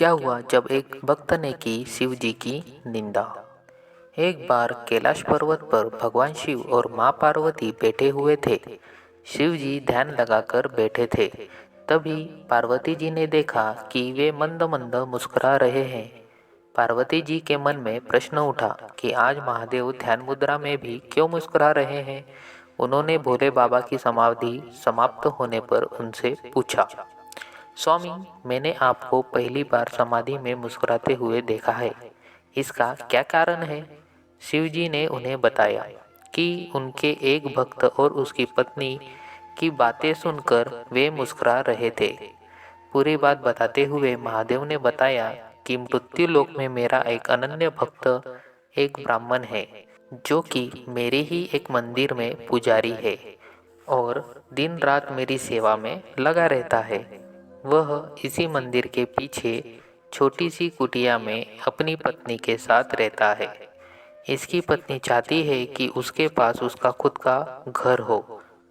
क्या हुआ जब एक भक्त ने की शिव जी की निंदा। एक बार कैलाश पर्वत पर भगवान शिव और माँ पार्वती बैठे हुए थे। शिव जी ध्यान लगाकर बैठे थे। तभी पार्वती जी ने देखा कि वे मंद मंद मुस्कुरा रहे हैं। पार्वती जी के मन में प्रश्न उठा कि आज महादेव ध्यान मुद्रा में भी क्यों मुस्कुरा रहे हैं। उन्होंने भोले बाबा की समाधि समाप्त होने पर उनसे पूछा, स्वामी, मैंने आपको पहली बार समाधि में मुस्कुराते हुए देखा है, इसका क्या कारण है। शिव जी ने उन्हें बताया कि उनके एक भक्त और उसकी पत्नी की बातें सुनकर वे मुस्कुरा रहे थे। पूरी बात बताते हुए महादेव ने बताया कि मृत्यु लोक में मेरा एक अनन्य भक्त एक ब्राह्मण है, जो कि मेरे ही एक मंदिर में पुजारी है और दिन रात मेरी सेवा में लगा रहता है। वह इसी मंदिर के पीछे छोटी सी कुटिया में अपनी पत्नी के साथ रहता है। इसकी पत्नी चाहती है कि उसके पास उसका खुद का घर हो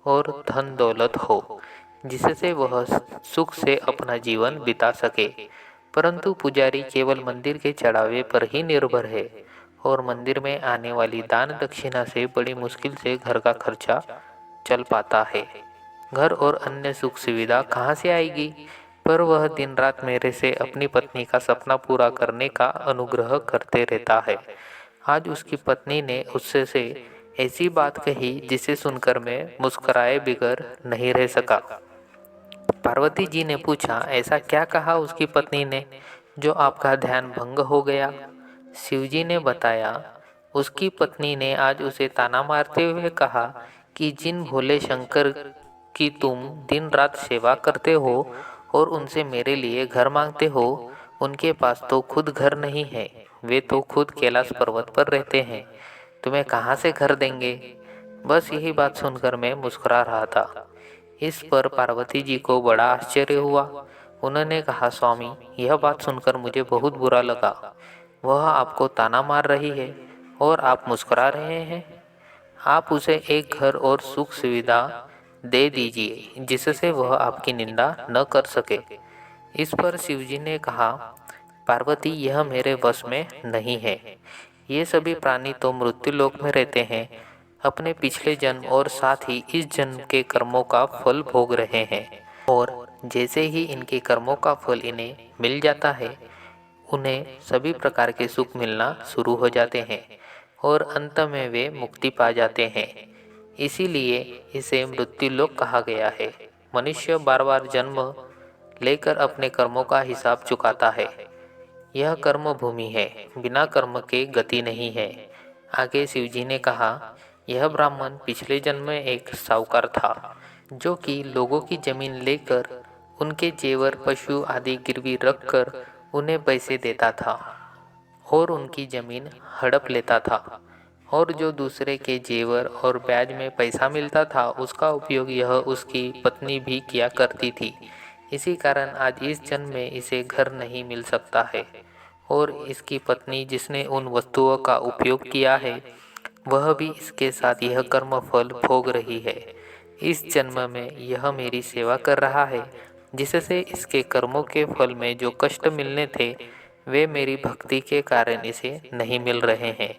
और धन दौलत हो, जिससे वह सुख से अपना जीवन बिता सके। परंतु पुजारी केवल मंदिर के चढ़ावे पर ही निर्भर है और मंदिर में आने वाली दान दक्षिणा से बड़ी मुश्किल से घर का खर्चा चल पाता है। घर और अन्य सुख सुविधा कहाँ से आएगी। पर वह दिन रात मेरे से अपनी पत्नी का सपना पूरा करने का अनुग्रह करते रहता है। आज उसकी पत्नी ने उससे से ऐसी बात कही जिसे सुनकर मैं मुस्कुराए बिगर नहीं रह सका। पार्वती जी ने पूछा, ऐसा क्या कहा उसकी पत्नी ने जो आपका ध्यान भंग हो गया। शिवजी ने बताया, उसकी पत्नी ने आज उसे ताना मारते हुए कहा कि जिन भोले शंकर की तुम दिन रात सेवा करते हो और उनसे मेरे लिए घर मांगते हो, उनके पास तो खुद घर नहीं है। वे तो खुद कैलाश पर्वत पर रहते हैं, तुम्हें कहाँ से घर देंगे। बस यही बात सुनकर मैं मुस्कुरा रहा था। इस पर पार्वती जी को बड़ा आश्चर्य हुआ। उन्होंने कहा, स्वामी, यह बात सुनकर मुझे बहुत बुरा लगा। वह आपको ताना मार रही है और आप मुस्कुरा रहे हैं। आप उसे एक घर और सुख सुविधा दे दीजिए जिससे वह आपकी निंदा न कर सके। इस पर शिवजी ने कहा, पार्वती, यह मेरे वश में नहीं है। ये सभी प्राणी तो मृत्यु लोक में रहते हैं, अपने पिछले जन्म और साथ ही इस जन्म के कर्मों का फल भोग रहे हैं और जैसे ही इनके कर्मों का फल इन्हें मिल जाता है, उन्हें सभी प्रकार के सुख मिलना शुरू हो जाते हैं और अंत में वे मुक्ति पा जाते हैं। इसीलिए इसे मृत्यु लोक कहा गया है। मनुष्य बार बार जन्म लेकर अपने कर्मों का हिसाब चुकाता है। यह कर्म भूमि है, बिना कर्म के गति नहीं है। आगे शिवजी ने कहा, यह ब्राह्मण पिछले जन्म में एक साहूकार था, जो कि लोगों की जमीन लेकर उनके जेवर पशु आदि गिरवी रखकर उन्हें पैसे देता था और उनकी जमीन हड़प लेता था और जो दूसरे के जेवर और ब्याज में पैसा मिलता था उसका उपयोग यह उसकी पत्नी भी किया करती थी। इसी कारण आज इस जन्म में इसे घर नहीं मिल सकता है और इसकी पत्नी जिसने उन वस्तुओं का उपयोग किया है वह भी इसके साथ यह कर्म फल भोग रही है। इस जन्म में यह मेरी सेवा कर रहा है, जिससे इसके कर्मों के फल में जो कष्ट मिलने थे वे मेरी भक्ति के कारण इसे नहीं मिल रहे हैं।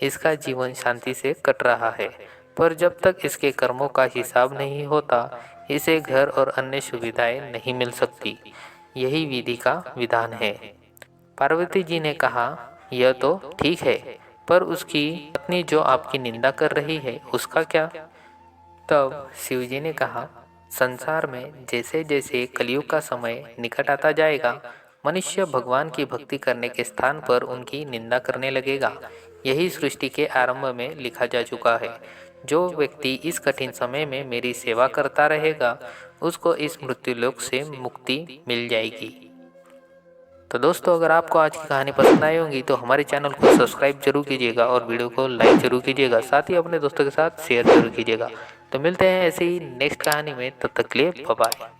इसका जीवन शांति से कट रहा है, पर जब तक इसके कर्मों का हिसाब नहीं होता इसे घर और अन्य सुविधाएं नहीं मिल सकती। यही विधि का विधान है। पार्वती जी ने कहा, यह तो ठीक है, पर उसकी पत्नी जो आपकी निंदा कर रही है उसका क्या। तब शिवजी ने कहा, संसार में जैसे जैसे कलयुग का समय निकट आता जाएगा, मनुष्य भगवान की भक्ति करने के स्थान पर उनकी निंदा करने लगेगा। यही सृष्टि के आरंभ में लिखा जा चुका है। जो व्यक्ति इस कठिन समय में मेरी सेवा करता रहेगा उसको इस मृत्युलोक से मुक्ति मिल जाएगी। तो दोस्तों, अगर आपको आज की कहानी पसंद आई होगी तो हमारे चैनल को सब्सक्राइब जरूर कीजिएगा और वीडियो को लाइक जरूर कीजिएगा, साथ ही अपने दोस्तों के साथ शेयर जरूर कीजिएगा। तो मिलते हैं ऐसे ही नेक्स्ट कहानी में, तब तक के लिए बाय बाय।